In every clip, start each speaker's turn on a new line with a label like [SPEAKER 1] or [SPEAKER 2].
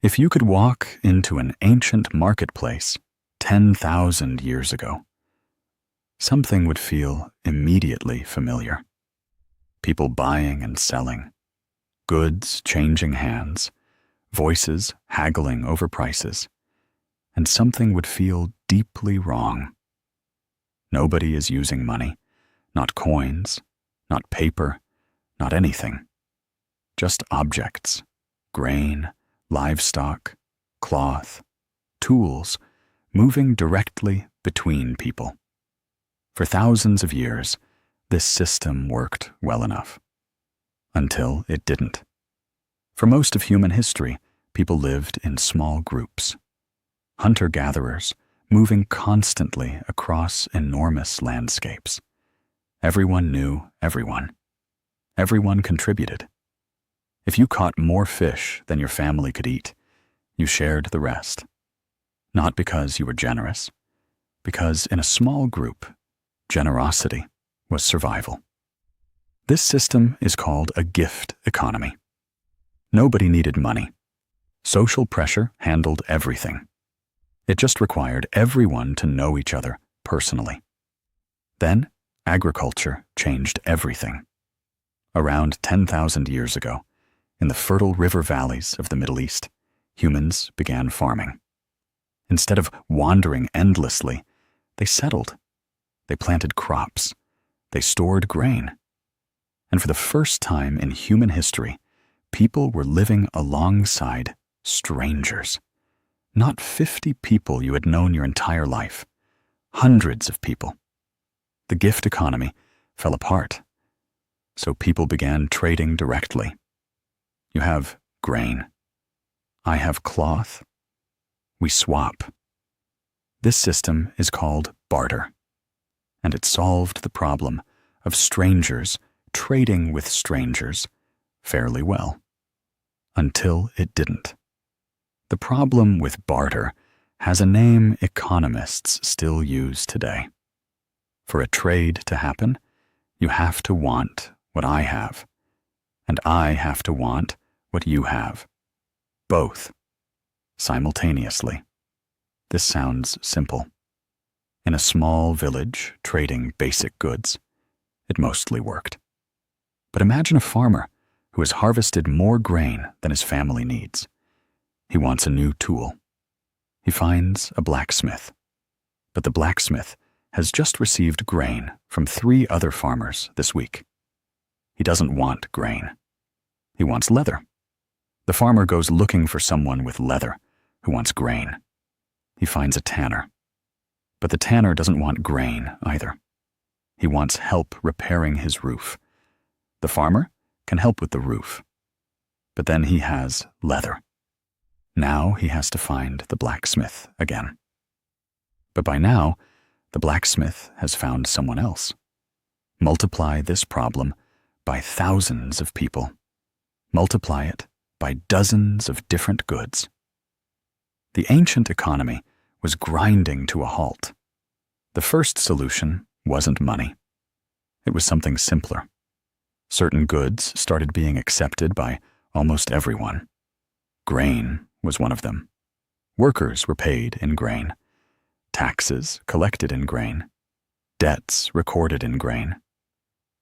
[SPEAKER 1] If you could walk into an ancient marketplace 10,000 years ago, something would feel immediately familiar. People buying and selling, goods changing hands, voices haggling over prices, and something would feel deeply wrong. Nobody is using money, not coins, not paper, not anything. Just objects, grain, livestock, cloth, tools, moving directly between people. For thousands of years, this system worked well enough. Until it didn't. For most of human history, people lived in small groups. Hunter-gatherers, moving constantly across enormous landscapes. Everyone knew everyone. Everyone contributed. If you caught more fish than your family could eat, you shared the rest. Not because you were generous, because in a small group, generosity was survival. This system is called a gift economy. Nobody needed money. Social pressure handled everything. It just required everyone to know each other personally. Then, agriculture changed everything. Around 10,000 years ago, in the fertile river valleys of the Middle East, humans began farming. Instead of wandering endlessly, they settled. They planted crops. They stored grain. And for the first time in human history, people were living alongside strangers. Not 50 people you had known your entire life. Hundreds of people. The gift economy fell apart. So people began trading directly. You have grain. I have cloth. We swap. This system is called barter, and it solved the problem of strangers trading with strangers fairly well. Until it didn't. The problem with barter has a name economists still use today. For a trade to happen, you have to want what I have, and I have to want what you have. Both. Simultaneously. This sounds simple. In a small village trading basic goods, it mostly worked. But imagine a farmer who has harvested more grain than his family needs. He wants a new tool. He finds a blacksmith. But the blacksmith has just received grain from 3 other farmers this week. He doesn't want grain. He wants leather. The farmer goes looking for someone with leather who wants grain. He finds a tanner. But the tanner doesn't want grain either. He wants help repairing his roof. The farmer can help with the roof. But then he has leather. Now he has to find the blacksmith again. But by now, the blacksmith has found someone else. Multiply this problem by thousands of people. Multiply it by dozens of different goods. The ancient economy was grinding to a halt. The first solution wasn't money. It was something simpler. Certain goods started being accepted by almost everyone. Grain was one of them. Workers were paid in grain. Taxes collected in grain. Debts recorded in grain.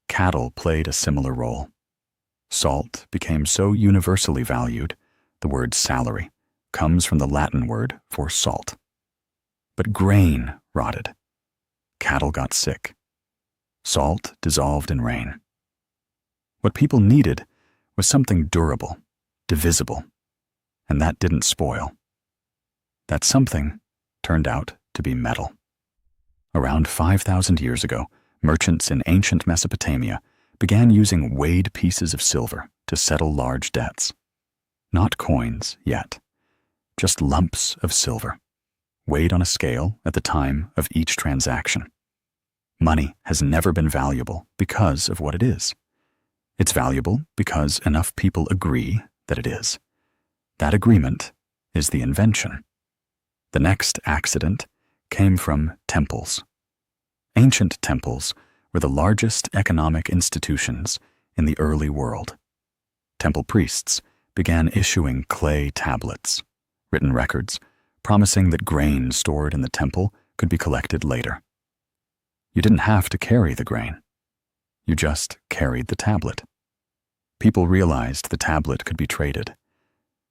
[SPEAKER 1] Cattle played a similar role. Salt became so universally valued, the word salary comes from the Latin word for salt. But grain rotted. Cattle got sick. Salt dissolved in rain. What people needed was something durable, divisible, and that didn't spoil. That something turned out to be metal. Around 5,000 years ago, merchants in ancient Mesopotamia began using weighed pieces of silver to settle large debts. Not coins yet, just lumps of silver, weighed on a scale at the time of each transaction. Money has never been valuable because of what it is. It's valuable because enough people agree that it is. That agreement is the invention. The next accident came from temples. Ancient temples were the largest economic institutions in the early world. Temple priests began issuing clay tablets written records, promising that grain stored in the temple could be collected later. You didn't have to carry the grain. You just carried the tablet. People realized the tablet could be traded.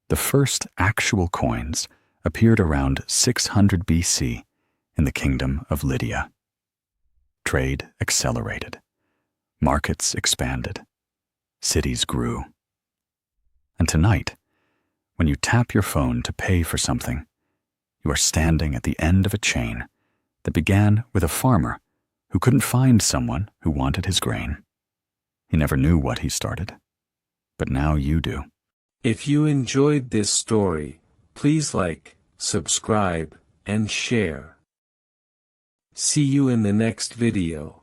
[SPEAKER 1] The first actual coins appeared around 600 BC in the kingdom of Lydia. Trade accelerated. Markets expanded. Cities grew. And tonight, when you tap your phone to pay for something, you are standing at the end of a chain that began with a farmer who couldn't find someone who wanted his grain. He never knew what he started, but now you do.
[SPEAKER 2] If you enjoyed this story, please like, subscribe, and share. See you in the next video.